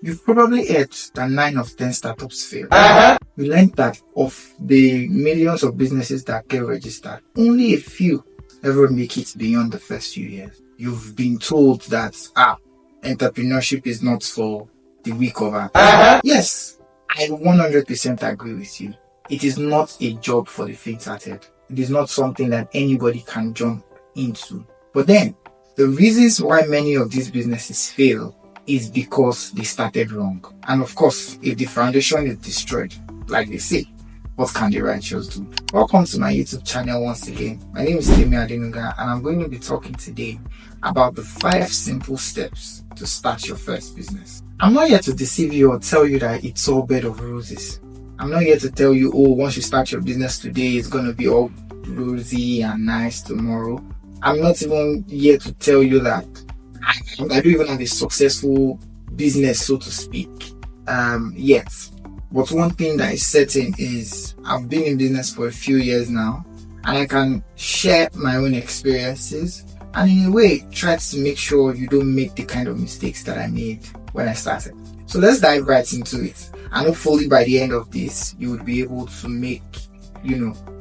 You've probably heard that 9 of 10 startups fail. We learned that of the millions of businesses that get registered, only a few ever make it beyond the first few years. You've been told that entrepreneurship is not for the weak of heart. Yes, I 100% agree with you. It is not a job for the faint-hearted. It is not something that anybody can jump into. But then, the reasons why many of these businesses fail is because they started wrong. And of course, if the foundation is destroyed, like they say, what can the righteous do? Welcome to my YouTube channel once again. My name is Temi Adenuga, and I'm going to be talking today about the 5 simple steps to start your first business. I'm not here to deceive you or tell you that it's all bed of roses. I'm not here to tell you, once you start your business today, it's going to be all rosy and nice tomorrow. I'm not even here to tell you that I don't even have a successful business, so to speak, yet. But one thing that is certain is I've been in business for a few years now, and I can share my own experiences and in a way try to make sure you don't make the kind of mistakes that I made when I started. So let's dive right into it. And hopefully by the end of this, you would be able to make,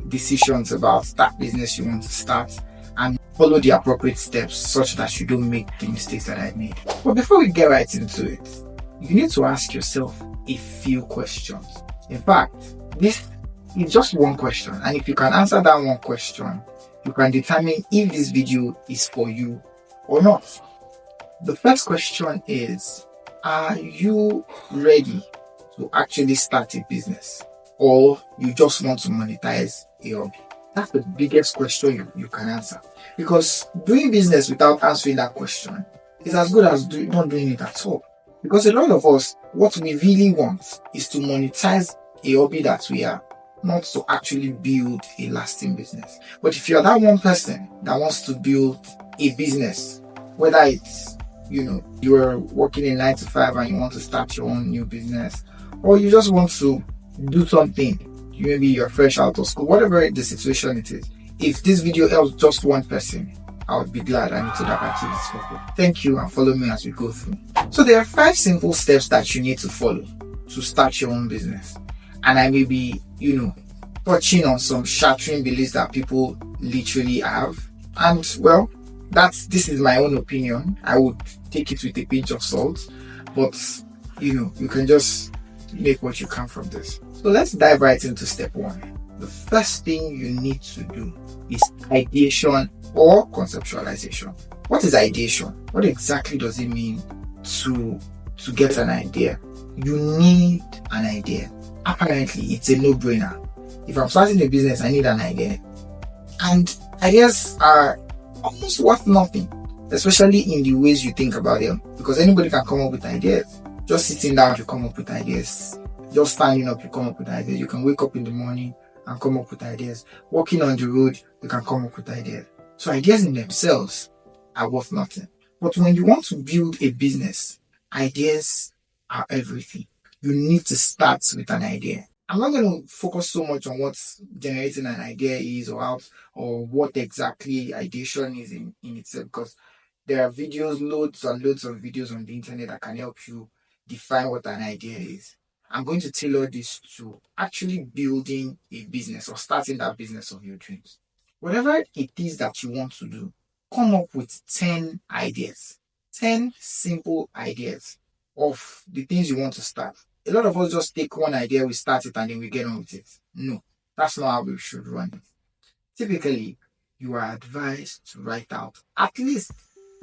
decisions about that business you want to start and follow the appropriate steps such that you don't make the mistakes that I made. But before we get right into it, you need to ask yourself a few questions. In fact, this is just one question, and if you can answer that one question, you can determine if this video is for you or not. The first question is, are you ready to actually start a business, or you just want to monetize a hobby? That's the biggest question you can answer, because doing business without answering that question is as good as not doing it at all. Because a lot of us, what we really want is to monetize a hobby that we are, not to actually build a lasting business. But if you're that one person that wants to build a business, whether it's, you're working in 9 to 5 and you want to start your own new business, or you just want to do something, maybe you're fresh out of school, whatever the situation it is, if this video helps just one person, I would be glad and it would have achieved its purpose. Thank you, and follow me as we go through. So there are 5 simple steps that you need to follow to start your own business. And I may be, touching on some shattering beliefs that people literally have. And well, this is my own opinion. I would take it with a pinch of salt. But, you can just make what you can from this. So let's dive right into step 1. The first thing you need to do is ideation or conceptualization. What is ideation? What exactly does it mean to get an idea? You need an idea. Apparently, it's a no-brainer. If I'm starting a business, I need an idea. And ideas are almost worth nothing, especially in the ways you think about them, because anybody can come up with ideas. Just sitting down, you come up with ideas. Just standing up, you come up with ideas. You can wake up in the morning and come up with ideas. Walking on the road, you can come up with ideas. So ideas in themselves are worth nothing. But when you want to build a business, ideas are everything. You need to start with an idea. I'm not going to focus so much on what generating an idea is or what exactly ideation is in itself, because there are loads and loads of videos on the internet that can help you define what an idea is. I'm going to tailor this to actually building a business or starting that business of your dreams. Whatever it is that you want to do, come up with 10 ideas, 10 simple ideas of the things you want to start. A lot of us just take one idea, we start it, and then we get on with it. No, that's not how we should run it. Typically, you are advised to write out at least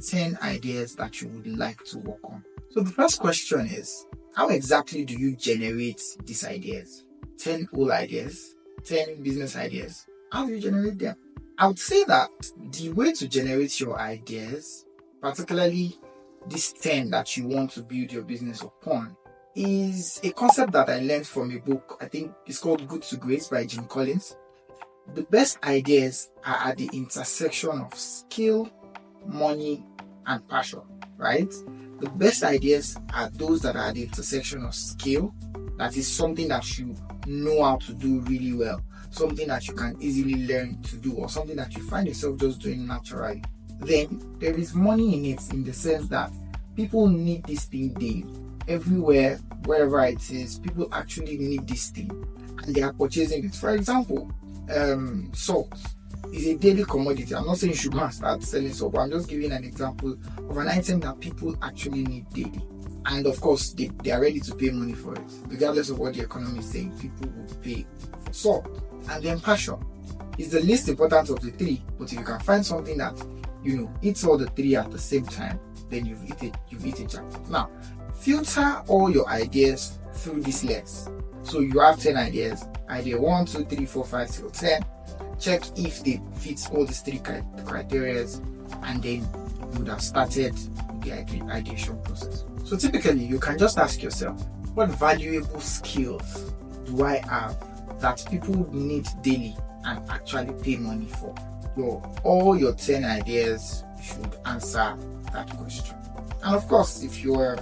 10 ideas that you would like to work on. So the first question is, how exactly do you generate these ideas? 10 whole ideas, 10 business ideas. How do you generate them? I would say that the way to generate your ideas, particularly this 10 that you want to build your business upon, is a concept that I learned from a book. I think it's called Good to Great by Jim Collins. The best ideas are at the intersection of skill, money, and passion, right? The best ideas are those that are at the intersection of skill, that is something that you know how to do really well, something that you can easily learn to do, or something that you find yourself just doing naturally. Then there is money in it, in the sense that people need this thing daily. everywhere, wherever it is, people actually need this thing and they are purchasing it. For example, salt is a daily commodity. I'm not saying you should go and start selling salt, but I'm just giving an example of an item that people actually need daily. And of course, they are ready to pay money for it. Regardless of what the economy is saying, people will pay for salt. And then passion is the least important of the three, but if you can find something that, eats all the three at the same time, then you've hit a jackpot. Now, filter all your ideas through this lens. So you have 10 ideas. Idea 1, 2, 3, 4, 5 till 10. Check if they fit all these three criteria, and then you would have started the ideation process. So typically, you can just ask yourself, what valuable skills do I have that people need daily and actually pay money for? All your 10 ideas should answer that question. And of course, if you're,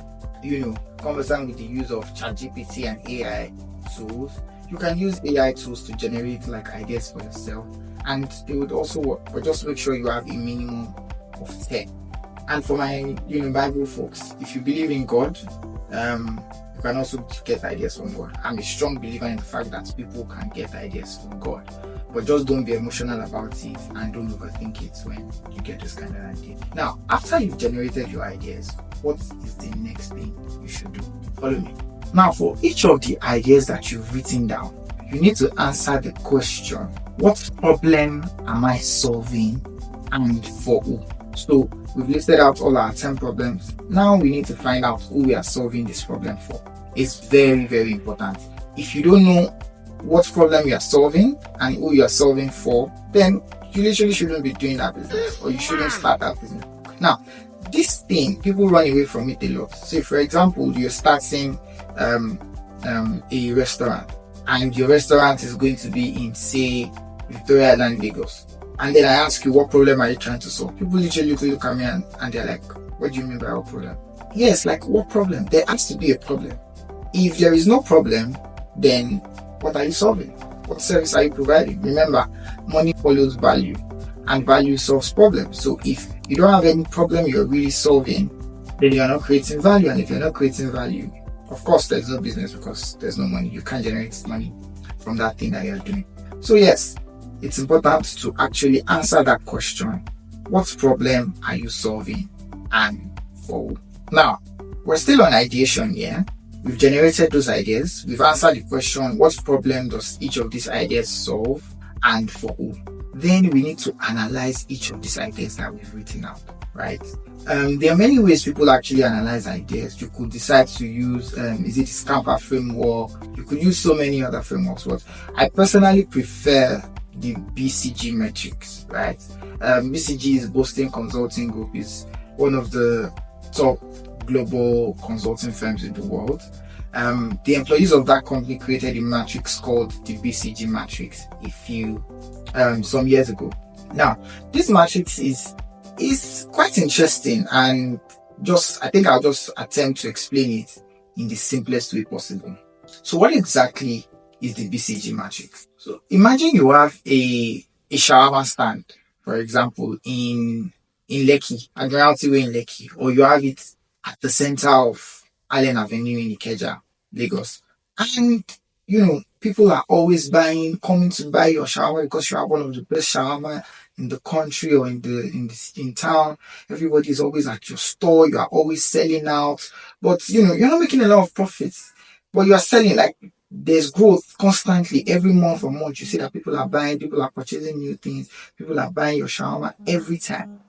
conversant with the use of ChatGPT and AI tools, you can use AI tools to generate ideas for yourself, and they would also work. But just make sure you have a minimum of 10. And for my Bible folks, if you believe in God, you can also get ideas from God. I'm a strong believer in the fact that people can get ideas from God, but just don't be emotional about it and don't overthink it when you get this kind of idea. Now, after you've generated your ideas, what is the next thing you should do? Follow me. Now, for each of the ideas that you've written down, you need to answer the question, what problem am I solving and for who? So we've listed out all our 10 problems. Now we need to find out who we are solving this problem for. It's very, very important. If you don't know what problem you are solving and who you are solving for, then you literally shouldn't be doing that business, or you shouldn't start that business. Now, this thing, people run away from it a lot. So for example, you're starting a restaurant, and your restaurant is going to be in, say, Victoria Island, Lagos. And then I ask you, what problem are you trying to solve? People literally look at me and they're like, what do you mean by what problem? Yes, what problem? There has to be a problem. If there is no problem, then what are you solving? What service are you providing? Remember, money follows value, and value solves problems. So if you don't have any problem you're really solving, then you're not creating value. And if you're not creating value, of course, there's no business because there's no money. You can't generate money from that thing that you're doing. So yes, it's important to actually answer that question. What problem are you solving and for who? Now, we're still on ideation here. We've generated those ideas. We've answered the question, what problem does each of these ideas solve and for who? Then we need to analyze each of these ideas that we've written out, right? There are many ways people actually analyze ideas. You could decide to use, is it the Scamper framework? You could use so many other frameworks, but I personally prefer the BCG metrics, right? BCG is Boston Consulting Group, is one of the top global consulting firms in the world. The employees of that company created a matrix called the BCG matrix some years ago. Now, this matrix is quite interesting, and I think I'll just attempt to explain it in the simplest way possible. So what exactly is the BCG matrix? So imagine you have a shawarma stand, for example, in Lekki, Admiralty Way in Lekki, or you have it at the center of Allen Avenue in Ikeja, Lagos. And, people are always coming to buy your shawarma because you have one of the best shawarma in the country or in town. Everybody is always at your store. You are always selling out, but you're not making a lot of profits, but you are selling. There's growth constantly every month or month. You see that people are buying, people are purchasing new things, people are buying your shawarma every time.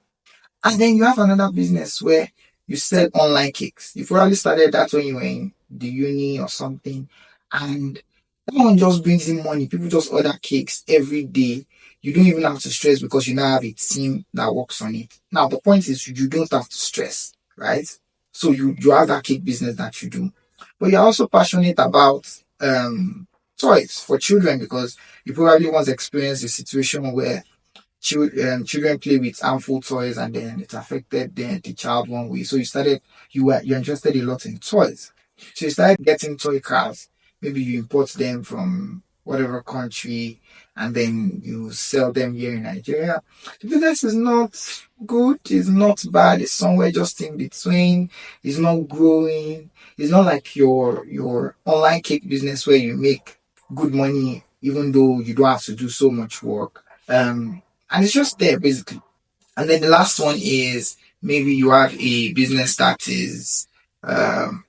And then you have another business where you sell online cakes. You probably started that when you were in the uni or something, and that one just brings in money. People just order cakes every day. You don't even have to stress because you now have a team that works on it. Now, the point is you don't have to stress, right? So you have that cake business that you do. But you're also passionate about toys for children, because you probably once experienced a situation where children play with harmful toys and then it affected the child one way. So you're interested a lot in toys. So you started getting toy cars. Maybe you import them from whatever country, and then you sell them here in Nigeria. The business is not good, it's not bad, it's somewhere just in between, it's not growing, it's not like your online cake business where you make good money even though you don't have to do so much work. And it's just there basically. And then the last one is maybe you have a business that is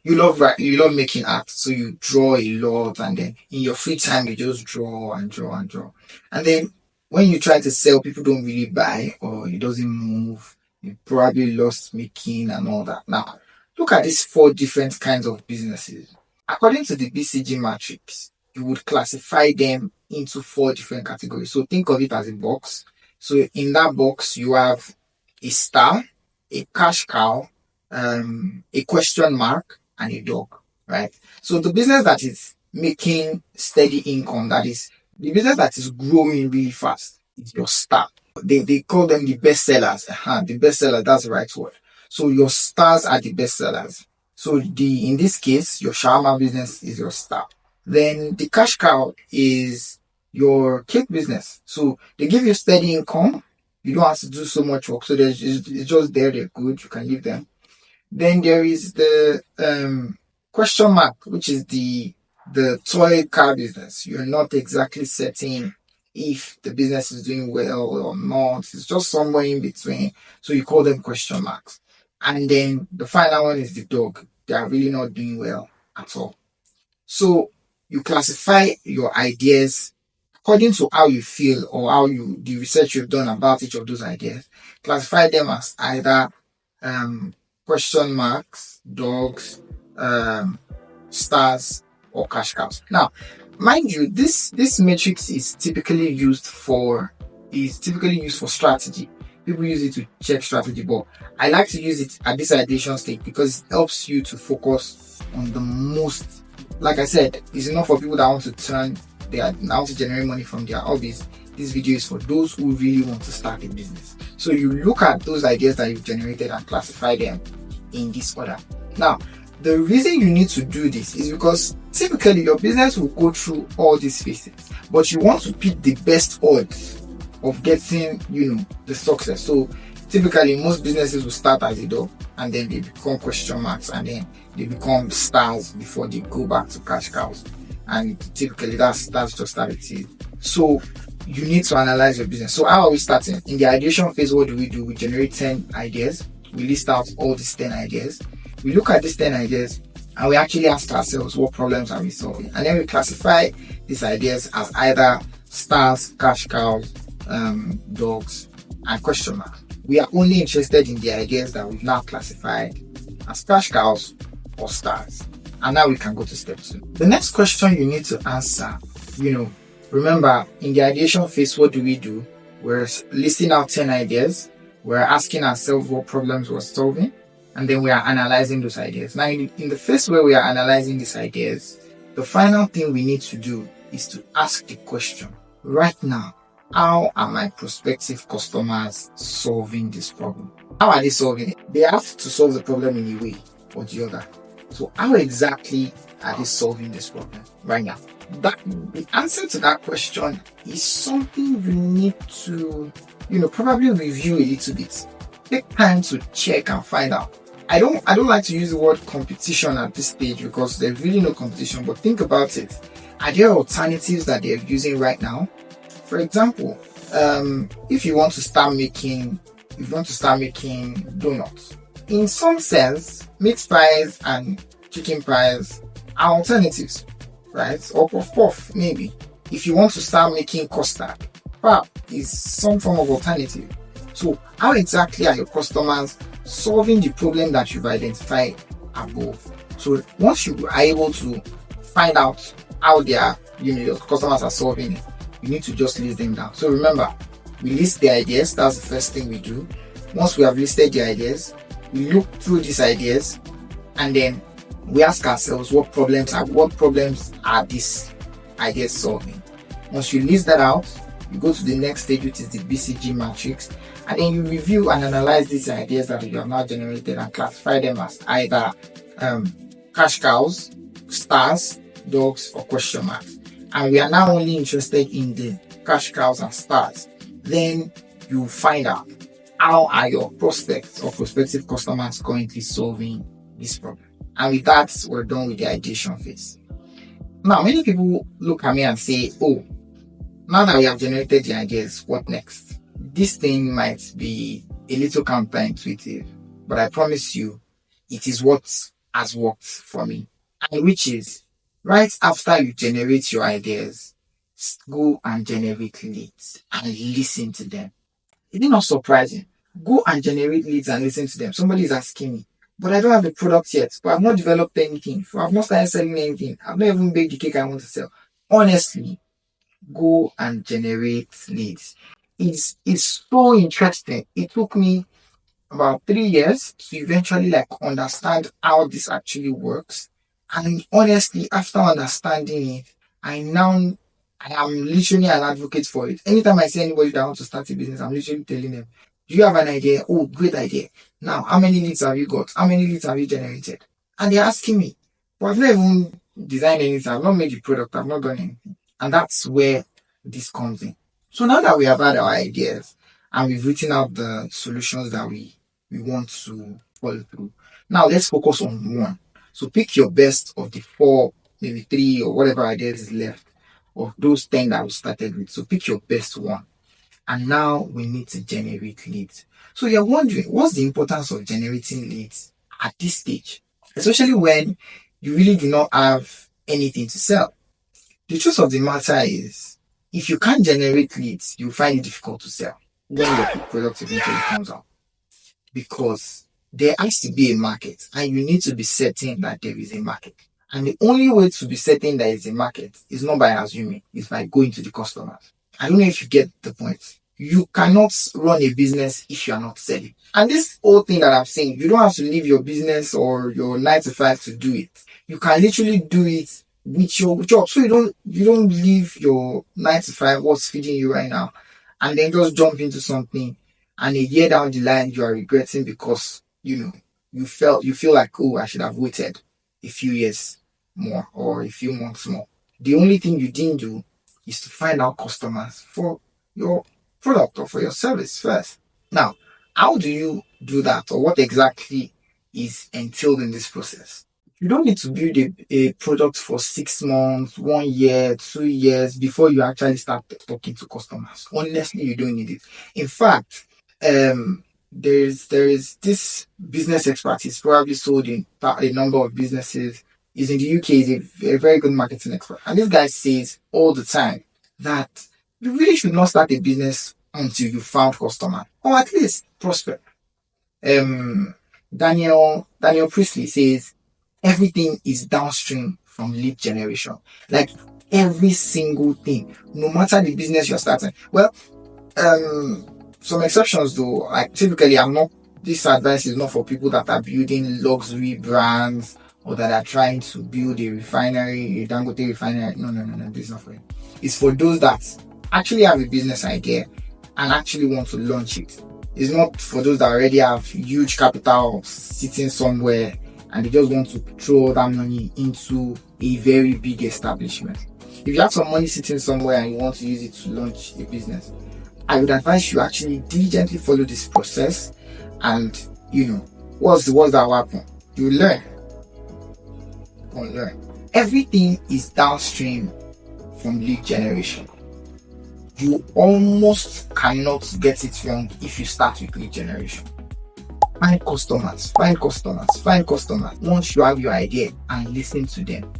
you love making art, so you draw a lot, and then in your free time you just draw and draw and draw. And then when you try to sell, people don't really buy or it doesn't move. You probably lost making and all that. Now, look at these four different kinds of businesses. According to the BCG matrix, you would classify them into four different categories. So think of it as a box. So in that box, you have a star, a cash cow, a question mark, and a dog, right? So the business that is making steady income, that is the business that is growing really fast, is your star. They call them the best sellers. The best seller, that's the right word. So your stars are the best sellers. So in this case, your shawarma business is your star. Then the cash cow is your cake business. So they give you steady income. You don't have to do so much work. So it's just there, they're good. You can leave them. Then there is the question mark, which is the toy car business. You're not exactly certain if the business is doing well or not. It's just somewhere in between. So you call them question marks. And then the final one is the dog. They are really not doing well at all. So you classify your ideas according to how you feel or the research you've done about each of those ideas. Classify them as either question marks, dogs, stars, or cash cows. Now, mind you, this matrix is typically used for strategy. People use it to check strategy, but I like to use it at this ideation stage because it helps you to focus on the most. Like I said, it's enough for people that want to generate money from their hobbies. This video is for those who really want to start a business. So you look at those ideas that you've generated and classify them in this order. Now, the reason you need to do this is because typically your business will go through all these phases, but you want to pick the best odds of getting, the success. So typically most businesses will start as a dog and then they become question marks and then they become stars before they go back to cash cows. And typically that's just how it is. So you need to analyze your business. So how are we starting? In the ideation phase, what do? We generate 10 ideas. We list out all these 10 ideas. We look at these 10 ideas and we actually ask ourselves, what problems are we solving? And then we classify these ideas as either stars, cash cows, dogs, and question marks. We are only interested in the ideas that we've now classified as cash cows or stars. And now we can go to step 2. The next question you need to answer, remember in the ideation phase, what do? We're listing out 10 ideas. We're asking ourselves what problems we're solving. And then we are analyzing those ideas. Now, in the phase where we are analyzing these ideas, the final thing we need to do is to ask the question, right now, how are my prospective customers solving this problem? How are they solving it? They have to solve the problem in a way or the other. So how exactly are they solving this problem right now? The answer to that question is something you need to, probably review a little bit. Take time to check and find out. I don't like to use the word competition at this stage because there's really no competition, but think about it. Are there alternatives that they're using right now? For example, if you want to start making donuts, in some sense, meat pies and chicken pies are alternatives, right? Or puff maybe. If you want to start making custard, pap is some form of alternative. So how exactly are your customers solving the problem that you've identified above? So once you are able to find out how your customers are solving it, you need to just list them down. So remember, we list the ideas. That's the first thing we do. Once we have listed the ideas, we look through these ideas and then we ask ourselves what problems are these ideas solving. Once you list that out, you go to the next stage, which is the BCG matrix, and then you review and analyze these ideas that you have now generated and classify them as either cash cows, stars, dogs, or question marks. and we are now only interested in the cash cows and stars, then you find out how are your prospects or prospective customers currently solving this problem. And with that, we're done with the ideation phase. Now, many people look at me and say, oh, now that we have generated the ideas, what next? This thing might be a little counterintuitive, but I promise you, it is what has worked for me. And which is, right after you generate your ideas, go and generate leads and listen to them. It's not surprising. Go and generate leads and listen to them. Somebody is asking me, but I don't have the product yet, but I've not developed anything. I've not started selling anything. I've not even baked the cake I want to sell. Honestly, go and generate leads. It's so interesting. It took me about 3 years to eventually understand how this actually works. And honestly, after understanding it, I am literally an advocate for it. Anytime I see anybody that wants to start a business, I'm literally telling them, do you have an idea? Oh, great idea. Now, how many leads have you got? How many leads have you generated? And they're asking me, but I've not even designed anything. I've not made the product. I've not done anything. And that's where this comes in. So now that we have had our ideas and we've written out the solutions that we want to follow through, now let's focus on one. So pick your best of the 4, maybe 3 or whatever ideas is left of those 10 that we started with. So pick your best one. And now we need to generate leads. So you're wondering, what's the importance of generating leads at this stage? Especially when you really do not have anything to sell. The truth of the matter is, if you can't generate leads, you find it difficult to sell when your product eventually comes out. Because there has to be a market, and you need to be certain that there is a market. And the only way to be certain there is a market is not by assuming, it's by going to the customers. I don't know if you get the point. You cannot run a business if you are not selling. And this whole thing that I'm saying, you don't have to leave your business or your 9 to 5 to do it. You can literally do it with your job. So you don't leave your 9 to 5, what's feeding you right now, and then just jump into something, and a year down the line you are regretting because you feel like, oh, I should have waited a few years more or a few months more. The only thing you didn't do is to find out customers for your product or for your service first. Now, how do you do that, or what exactly is entailed in this process? You don't need to build a product for 6 months, 1 year, 2 years before you actually start talking to customers. Honestly, you don't need it. In fact, there is this business expert. He's probably sold in a number of businesses. He's in the UK. He's a very good marketing expert. And this guy says all the time that you really should not start a business until you found customer, or at least prospect. Daniel Priestley says everything is downstream from lead generation. Like every single thing, no matter the business you're starting. Well, some exceptions though. Like typically, this advice is not for people that are building luxury brands or that are trying to build a refinery, a Dangote refinery. No, this is not for you. It's for those that actually have a business idea and actually want to launch it. It's not for those that already have huge capital sitting somewhere and they just want to throw that money into a very big establishment. If you have some money sitting somewhere and you want to use it to launch a business, I would advise you actually diligently follow this process, and what's that happen? You learn. Everything is downstream from lead generation. You almost cannot get it wrong if you start with lead generation. Find customers. Once you have your idea, and listen to them.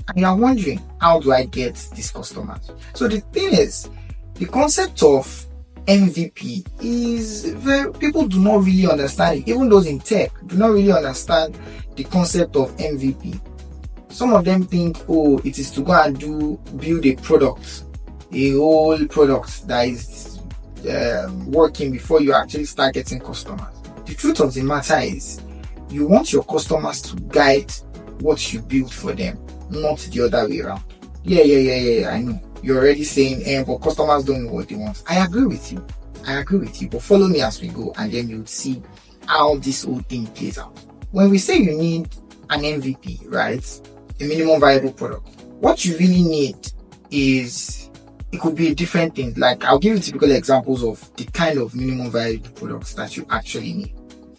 And you are wondering, how do I get these customers? So the thing is, the concept of MVP is people do not really understand it. Even those in tech do not really understand the concept of MVP. Some of them think, oh, it is to go and build a product, a whole product that is working before you actually start getting customers. The truth of the matter is, you want your customers to guide what you build for them, not the other way around. Yeah, I know. You're already saying, but customers don't know what they want. I agree with you, but follow me as we go, and then you'll see how this whole thing plays out. When we say you need an MVP, right? A minimum viable product, what you really need is it could be different things. Like I'll give you typical examples of the kind of minimum viable products that you actually need.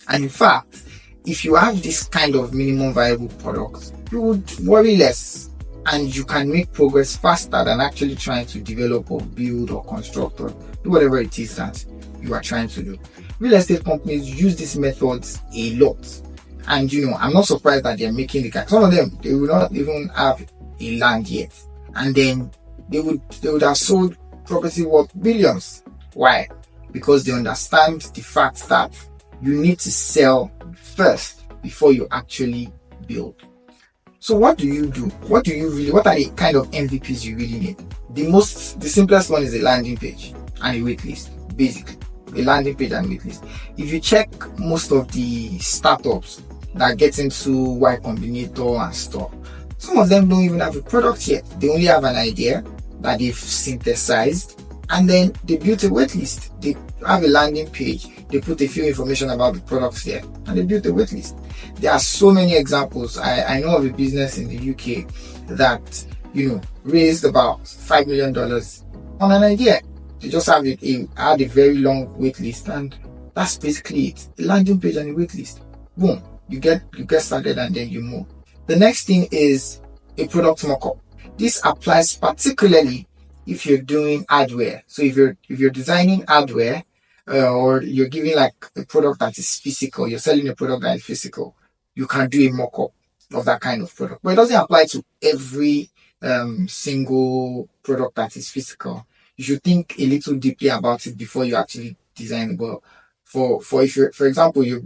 And in fact, if you have this kind of minimum viable product, you would worry less and you can make progress faster than actually trying to develop or build or construct or do whatever it is that you are trying to do. Real estate companies use these methods a lot. And I'm not surprised that they're making the kind. Some of them, they will not even have a land yet. And then they would have sold property worth billions. Why? Because they understand the fact that you need to sell first before you actually build. So what do you do? What are the kind of MVPs you really need? The simplest one is a landing page and a waitlist, basically. A landing page and waitlist. If you check most of the startups that get into Y Combinator and stuff, some of them don't even have a product yet. They only have an idea that they've synthesized, and then they built a waitlist. They have a landing page, they put a few information about the products there, and they built a waitlist. There are so many examples. I know of a business in the UK that raised about $5 million on an idea. They just had a very long waitlist, and that's basically it. A landing page and a waitlist. Boom. You get started and then you move. The next thing is a product mockup. This applies particularly if you're doing hardware. So if you're designing hardware, or you're giving like a product that is physical, you're selling a product that is physical, you can do a mock-up of that kind of product. But it doesn't apply to every single product that is physical. You should think a little deeply about it before you actually design it. But for example, you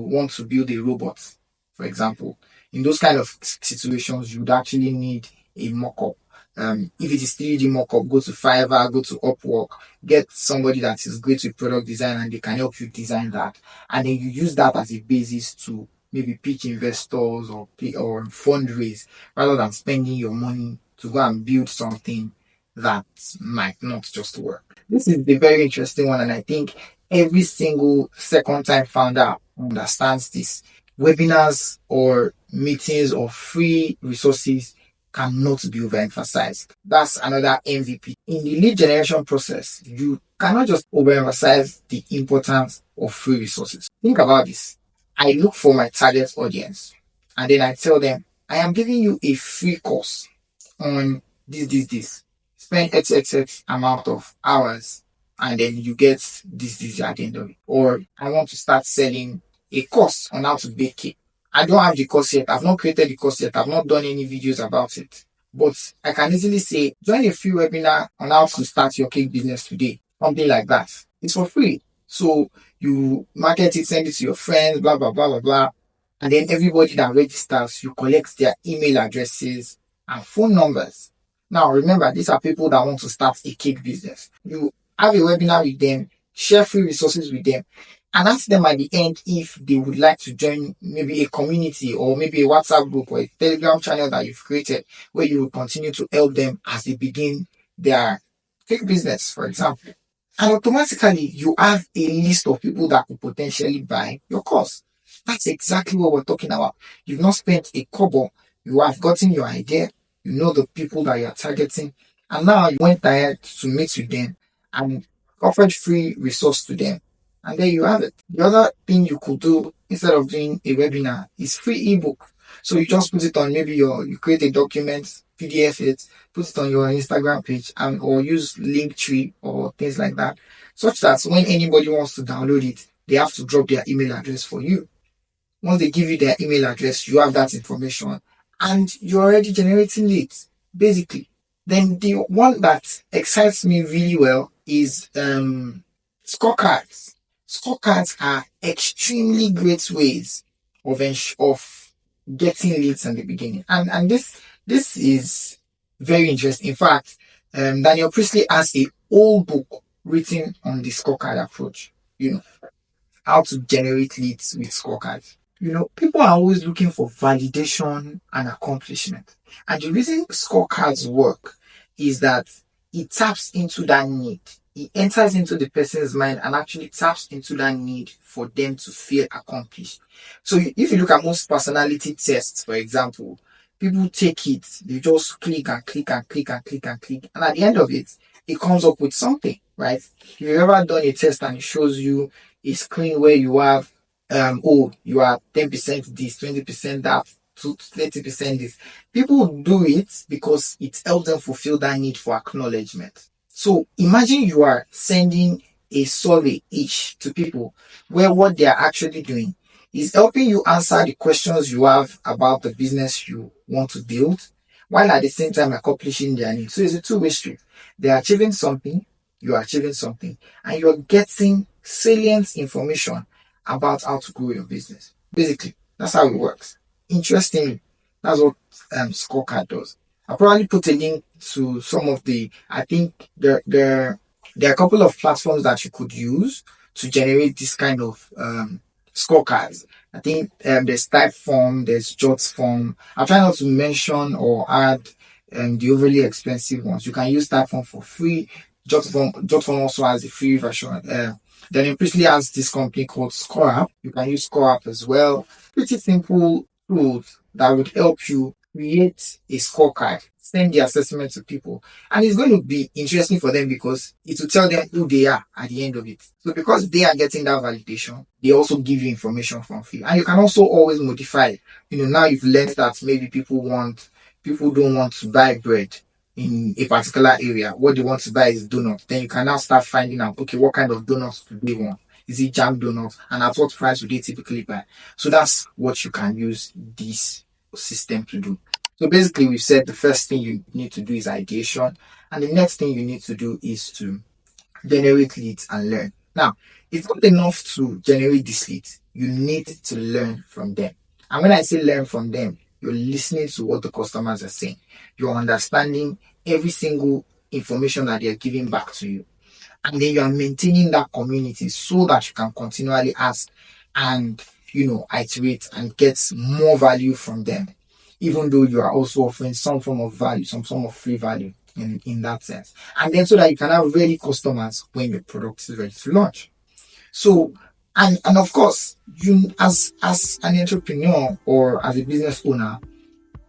want to build a robot, for example, in those kind of situations, you would actually need a mock-up. If it is 3D mock-up, go to Fiverr, go to Upwork, get somebody that is great with product design and they can help you design that. And then you use that as a basis to maybe pitch investors or fundraise rather than spending your money to go and build something that might not just work. This is the very interesting one, and I think every single second time founder understands this. Webinars or meetings or free resources cannot be overemphasized. That's another MVP. In the lead generation process, you cannot just overemphasize the importance of free resources. Think about this. I look for my target audience and then I tell them, I am giving you a free course on this. Spend XXX amount of hours and then you get this at the end of it. Or I want to start selling a course on how to bake cake. I don't have the course yet. I've not created the course yet. I've not done any videos about it. But I can easily say, join a free webinar on how to start your cake business today. Something like that. It's for free. So you market it, send it to your friends, blah, blah, blah, blah, blah. And then everybody that registers, you collect their email addresses and phone numbers. Now, remember, these are people that want to start a cake business. You have a webinar with them, share free resources with them, and ask them at the end if they would like to join maybe a community or maybe a WhatsApp group or a Telegram channel that you've created where you will continue to help them as they begin their cake business, for example. And automatically, you have a list of people that could potentially buy your course. That's exactly what we're talking about. You've not spent a kobo. You have gotten your idea. You know the people that you're targeting. And now you went ahead to meet with them and offered free resource to them. And there you have it. The other thing you could do instead of doing a webinar is free ebook. So you just put it on maybe you create a document, PDF it, put it on your Instagram page or use Linktree or things like that, such that when anybody wants to download it, they have to drop their email address for you. Once they give you their email address, you have that information and you're already generating leads, basically. Then the one that excites me really well is scorecards. Scorecards are extremely great ways of getting leads in the beginning. And this is very interesting. In fact, Daniel Priestley has a whole book written on the scorecard approach, how to generate leads with scorecards. People are always looking for validation and accomplishment. And the reason scorecards work is that it taps into that need. It enters into the person's mind and actually taps into that need for them to feel accomplished. So if you look at most personality tests, for example, People take it, they just click and click and click and click and click. And at the end of it, it comes up with something, right? If you've ever done a test and it shows you a screen where you have, you are 10% this, 20% that, 30% this. People do it because it helps them fulfill that need for acknowledgement. So imagine you are sending a survey each to people where what they are actually doing is helping you answer the questions you have about the business you want to build, while at the same time accomplishing their needs. So it's a two-way street. They're achieving something, you are achieving something, and you're getting salient information about how to grow your business. Basically, that's how it works. Interestingly, that's what scorecard does. I'll probably put a link to some of I think there are a couple of platforms that you could use to generate this kind of scorecards. I think there's Typeform, there's Jotform. I'll try not to mention or add the overly expensive ones. You can use Typeform for free. Jotform also has a free version. Then it previously has this company called ScoreApp. You can use ScoreApp as well. Pretty simple tools that would help you create a scorecard, send the assessment to people, and it's going to be interesting for them because it will tell them who they are at the end of it. So because they are getting that validation, they also give you information from free, and you can also always modify. Now you've learned that maybe people don't want to buy bread in a particular area. What they want to buy is donuts. Then you can now start finding out, okay, what kind of donuts do they want? Is it jam donuts? And at what price would they typically buy? So that's what you can use this system to do. So basically, we've said the first thing you need to do is ideation, and the next thing you need to do is to generate leads and learn. Now, it's not enough to generate these leads. You need to learn from them. And when I say learn from them, you're listening to what the customers are saying. You're understanding every single information that they're giving back to you. And then you are maintaining that community so that you can continually ask and, iterate and get more value from them, even though you are also offering some form of value, some form of free value in that sense. And then so that you can have ready customers when your product is ready to launch. So, and of course, you as an entrepreneur or as a business owner,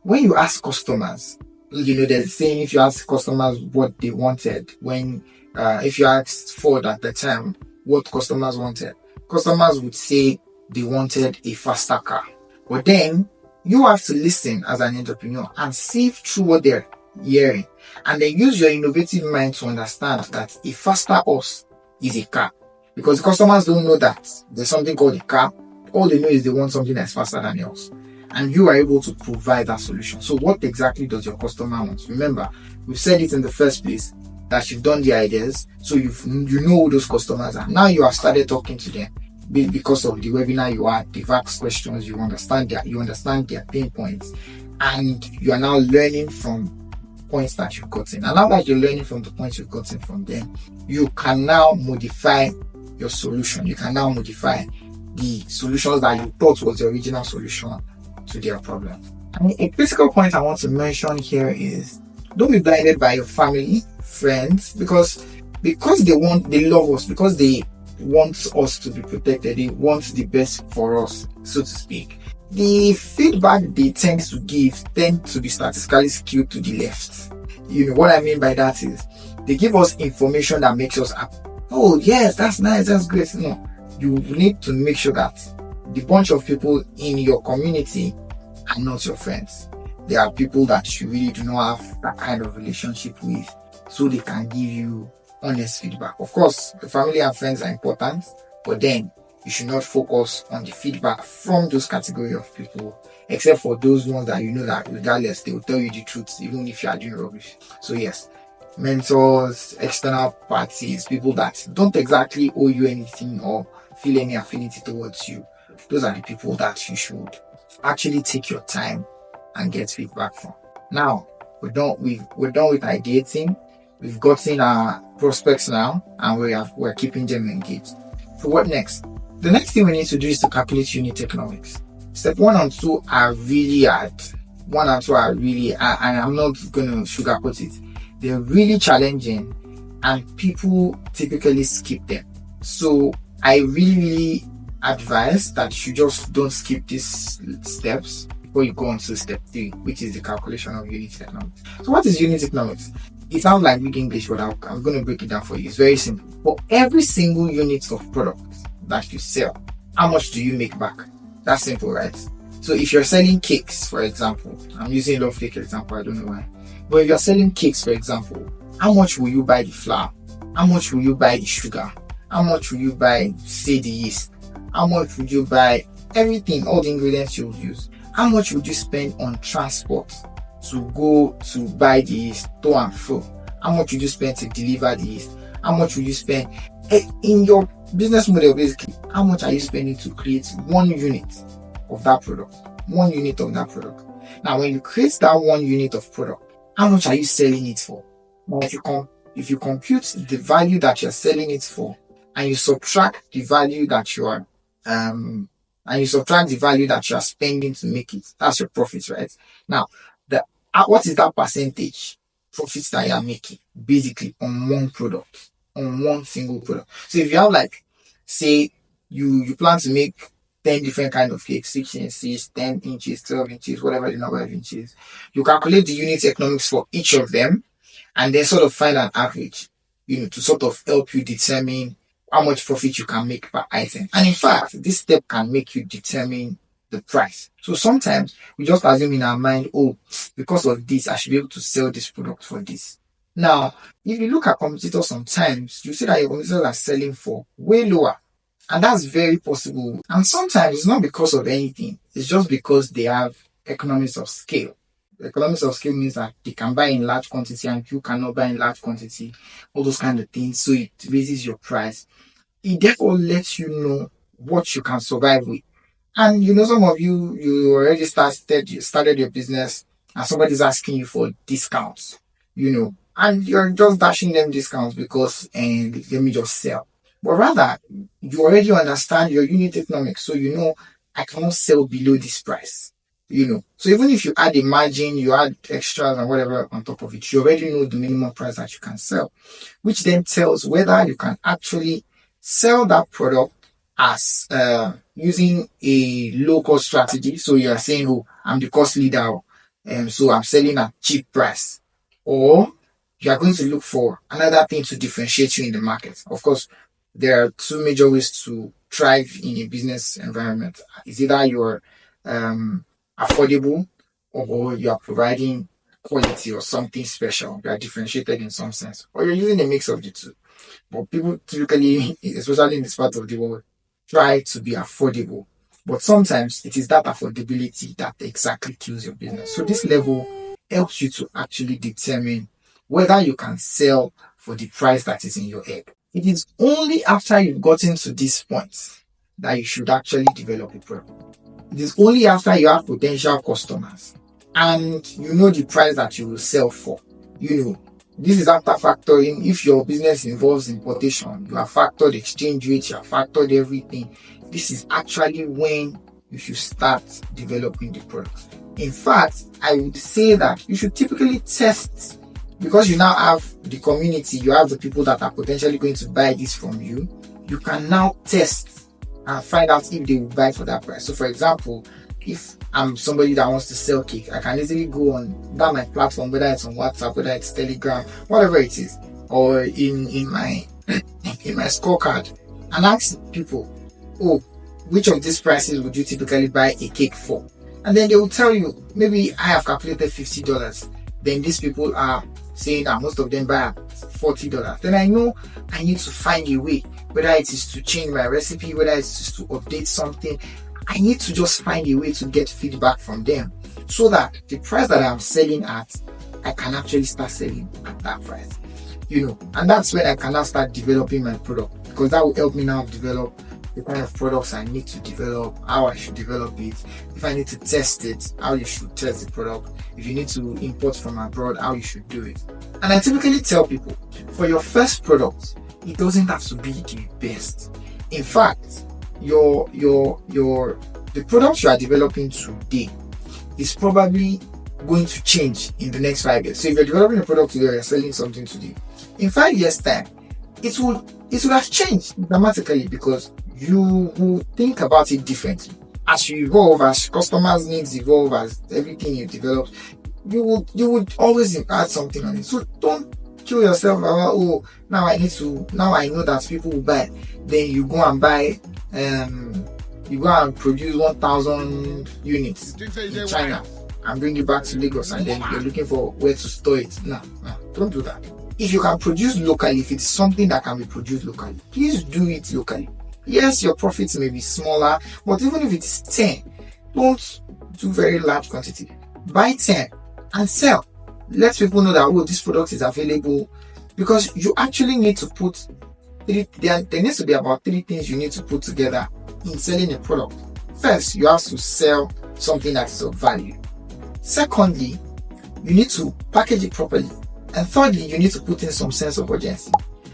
when you ask customers, there's a saying, if you ask customers what they wanted, if you asked Ford at the time what customers wanted, customers would say they wanted a faster car. But then you have to listen as an entrepreneur and sift through what they're hearing, and then use your innovative mind to understand that a faster horse is a car. Because the customers don't know that there's something called a car. All they know is they want something that's faster than yours. And you are able to provide that solution. So what exactly does your customer want? Remember, we've said it in the first place that you've done the ideas, so you know who those customers are. Now you have started talking to them because of the webinar you had. They've asked questions, you understand their pain points, and you are now learning from points that you've gotten. And now that you're learning from the points you've gotten from them, you can now modify your solution. You can now modify the solutions that you thought was the original solution to their problem. And a critical point I want to mention here is, don't be blinded by your family, friends, because they love us, because they want us to be protected, they want the best for us, so to speak. The feedback they tend to give tend to be statistically skewed to the left. What I mean by that is, they give us information that makes us happy. Oh yes, that's nice, that's great. No, you need to make sure that the bunch of people in your community are not your friends. They are people that you really do not have that kind of relationship with, so they can give you honest feedback. Of course, the family and friends are important, but then you should not focus on the feedback from those category of people, except for those ones that you know that regardless, they will tell you the truth, even if you are doing rubbish. So yes, mentors, external parties, people that don't exactly owe you anything or feel any affinity towards you, those are the people that you should actually take your time and get feedback from. Now, we're done with ideating. We've gotten our prospects now, and we're keeping them engaged. So what next? The next thing we need to do is to calculate unit economics. Step 1 and 2 are really hard. 1 and 2 are really, and I'm not going to sugarcoat it. They're really challenging, and people typically skip them. So I really advise that you just don't skip these steps. before you go on to step 3, which is the calculation of unit economics. So what is unit economics? It sounds like big English, but I'm going to break it down for you. It's very simple. For every single unit of product that you sell, how much do you make back? That's simple, right? So if you're selling cakes, for example, I'm using a love cake example, I don't know why. But if you're selling cakes, for example, how much will you buy the flour? How much will you buy the sugar? How much will you buy, say, the yeast? How much would you buy everything, all the ingredients you'll use? How much would you spend on transport to go to buy the yeast, to and fro? How much would you spend to deliver the yeast? How much would you spend in your business model? Basically, how much are you spending to create 1 unit of that product? 1 unit of that product. Now, when you create that 1 unit of product, how much are you selling it for? Now, if you compute the value that you're selling it for, and you subtract the value that you are spending to make it, that's your profit, right? Now, what is that percentage profits that you are making basically on one product, on one single product? So if you have, like, say you plan to make 10 different kind of cakes, 6 inches, 10 inches, 12 inches, whatever the number of inches, you calculate the unit economics for each of them, and then sort of find an average, to sort of help you determine how much profit you can make per item. And in fact, this step can make you determine the price. So sometimes we just assume in our mind, oh, because of this, I should be able to sell this product for this. Now, if you look at competitors, sometimes you see that your competitors are selling for way lower. And that's very possible. And sometimes it's not because of anything. It's just because they have economies of scale. Economies of scale means that they can buy in large quantity and you cannot buy in large quantity, all those kind of things. So it raises your price. It therefore lets you know what you can survive with. And some of you already started your business, and somebody's asking you for discounts, and you're just dashing them discounts because, and let me just sell. But rather, you already understand your unit economics, so I cannot sell below this price. So even if you add a margin, you add extras and whatever on top of it, you already know the minimum price that you can sell, which then tells whether you can actually sell that product as using a low-cost strategy. So you are saying, oh, I'm the cost leader, so I'm selling at cheap price. Or you are going to look for another thing to differentiate you in the market. Of course, there are 2 major ways to thrive in a business environment. It's either you're affordable, or you are providing quality or something special. You are differentiated in some sense. Or you're using a mix of the two. But people typically, especially in this part of the world, try to be affordable. But sometimes it is that affordability that exactly kills your business. So this level helps you to actually determine whether you can sell for the price that is in your head. It is only after you've gotten to this point that you should actually develop a product. It is only after you have potential customers and you know the price that you will sell for. This is after factoring. If your business involves importation, you have factored exchange rates, you have factored everything. This is actually when you should start developing the product. In fact, I would say that you should typically test, because you now have the community, you have the people that are potentially going to buy this from you. You can now test and find out if they will buy for that price. So for example, if I'm somebody that wants to sell cake, I can easily go on that my platform, whether it's on WhatsApp, whether it's Telegram, whatever it is, or in my in my scorecard, and ask people, oh, which of these prices would you typically buy a cake for? And then they will tell you, maybe I have calculated $50. Then these people are saying that most of them buy at $40. Then I know I need to find a way, whether it is to change my recipe, whether it is to update something. I need to just find a way to get feedback from them so that the price that I'm selling at, I can actually start selling at that price. And that's when I can now start developing my product, because that will help me now develop the kind of products I need to develop, how I should develop it, if I need to test it, how you should test the product, if you need to import from abroad, how you should do it. And I typically tell people, for your first product, it doesn't have to be the best. In fact, the product you are developing today is probably going to change in the next 5 years. So if you're developing a product today, you're selling something today, in 5 years time, it will have changed dramatically, because you will think about it differently. as you evolve, as customers' needs evolve, as everything you develop, you would always add something on it. So don't kill yourself about, oh, now I know that people will buy. Then you go and buy, you go and produce 1,000 units in China and bring it back to Lagos, and then you're looking for where to store it. No, don't do that. If you can produce locally, if it's something that can be produced locally, please do it locally. Yes, your profits may be smaller, but even if it's 10, don't do very large quantity. Buy 10 and sell. Let people know that, oh, this product is available, because you actually need to put there needs to be about 3 things you need to put together in selling a product. First, you have to sell something that is of value. Secondly, you need to package it properly. And thirdly, you need to put in some sense of urgency.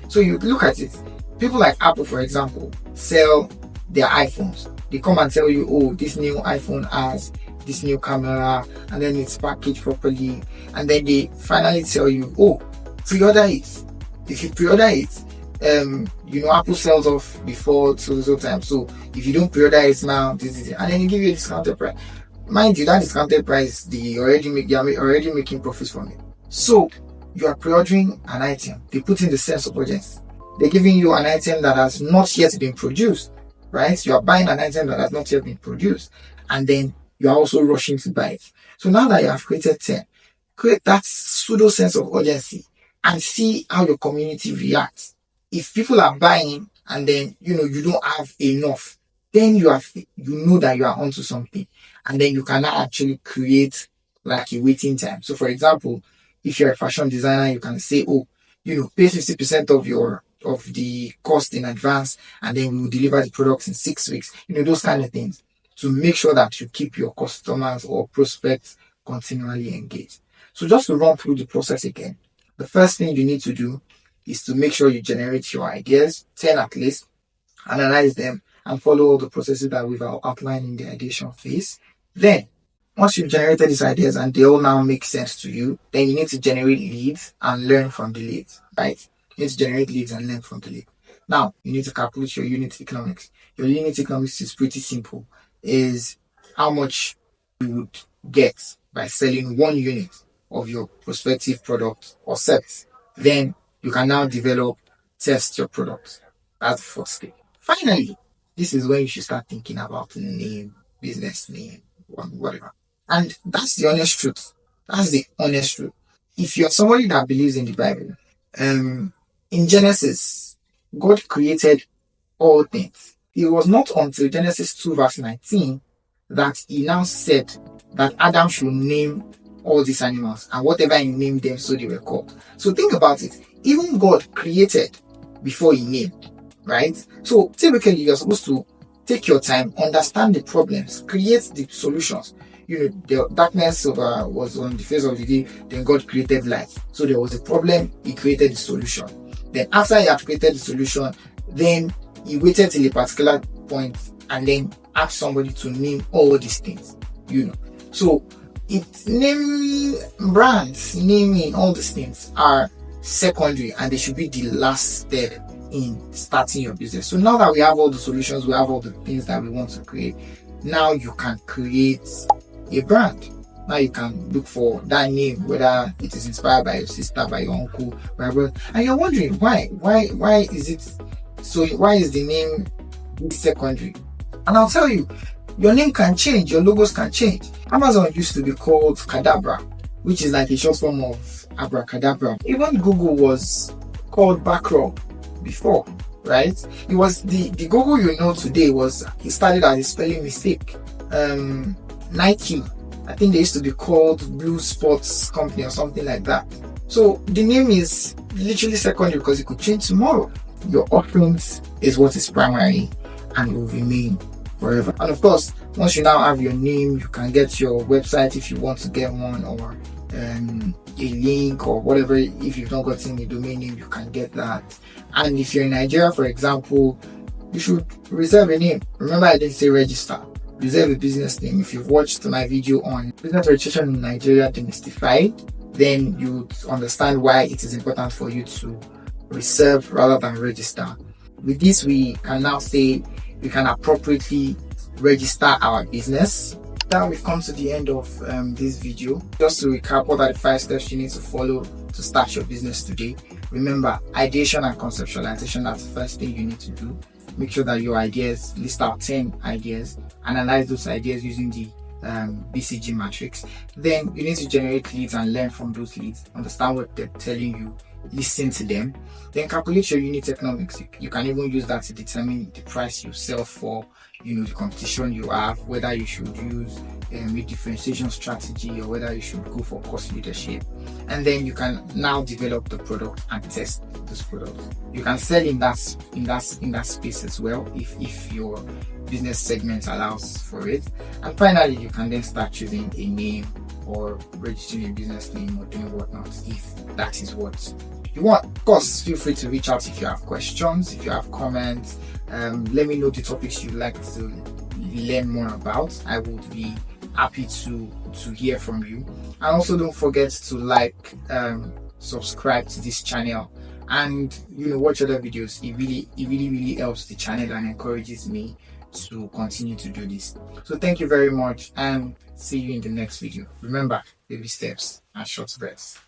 So you look at it. People like Apple, for example, sell their iPhones. They come and tell you, oh, this new iPhone has this new camera, and then it's packaged properly. And then they finally tell you, oh, pre-order it. If you pre-order it, Apple sells off before so time. So if you don't pre-order it now, this is it. And then they give you a discounted price. Mind you, that discounted price, you're already making profits from it. So you are pre-ordering an item. They put in the sense of urgency. They're giving you an item that has not yet been produced, right? You are buying an item that has not yet been produced, and then you are also rushing to buy it. So now that you have created 10, create that pseudo sense of urgency and see how your community reacts. If people are buying and then you don't have enough, then you know that you are onto something, and then you can now actually create like a waiting time. So for example, if you're a fashion designer, you can say, oh, pay 50% of the cost in advance, and then we will deliver the products in 6 weeks. Those kind of things, to make sure that you keep your customers or prospects continually engaged. So just to run through the process again, the first thing you need to do is to make sure you generate your ideas, 10 at least, analyze them, and follow all the processes that we've outlined in the ideation phase. Then, once you've generated these ideas and they all now make sense to you, then you need to generate leads and learn from the leads, right? You need to generate leads and learn from the lead. Now, you need to calculate your unit economics. Your unit economics is pretty simple. Is how much you would get by selling 1 unit of your prospective product or service. Then you can now test your product. That's the first step. Finally, this is when you should start thinking about name, business name, whatever. And that's the honest truth. That's the honest truth. If you're somebody that believes in the Bible, in Genesis, God created all things. It was not until Genesis 2 verse 19 that he now said that Adam should name all these animals, and whatever he named them, so they were called. So think about it. Even God created before he named, right? So typically you're supposed to take your time, understand the problems, create the solutions. The darkness was on the face of the day, then God created light. So there was a problem, he created the solution. Then after he had created the solution, then he waited till a particular point and then asked somebody to name all these things. So it's naming brands, naming all these things are secondary, and they should be the last step in starting your business. So now that we have all the solutions, we have all the things that we want to create, now you can create a brand. Now you can look for that name, whether it is inspired by your sister, by your uncle, by your brother, and you're wondering why is it so? Why is the name secondary? And I'll tell you, your name can change, your logos can change. Amazon used to be called Cadabra, which is like a short form of abracadabra. Even Google was called Backrub before, right? It was the Google today it started as a spelling mistake. Nike, I think they used to be called Blue Sports Company or something like that. So the name is literally secondary because it could change tomorrow. Your offerings is what is primary and will remain forever. And of course, once you now have your name, you can get your website if you want to get one, or a link or whatever. If you've not gotten a domain name, you can get that. And if you're in Nigeria, for example, you should reserve a name. Remember, I didn't say register. Reserve a business name. If you've watched my video on business registration in Nigeria demystified, then you would understand why it is important for you to reserve rather than register. With this, we can now say we can appropriately register our business. Now we've come to the end of this video. Just to recap, what are the 5 steps you need to follow to start your business today? Remember, ideation and conceptualization, that's the first thing you need to do. Make sure that your ideas, list out 10 ideas, analyze those ideas using the BCG matrix. Then you need to generate leads and learn from those leads, understand what they're telling you, listen to them. Then calculate your unit economics. You can even use that to determine the price you sell for, the competition you have, whether you should use a differentiation strategy or whether you should go for cost leadership. And then you can now develop the product and test this product. You can sell in that space as well if your business segment allows for it. And finally, you can then start choosing a name or registering a business name or doing whatnot if that is what you want. Of course, feel free to reach out if you have questions, if you have comments. Let me know the topics you'd like to learn more about. I would be happy to hear from you. And also don't forget to subscribe to this channel and watch other videos. It really helps the channel and encourages me to continue to do this. So thank you very much and see you in the next video. Remember, baby steps and short breaths.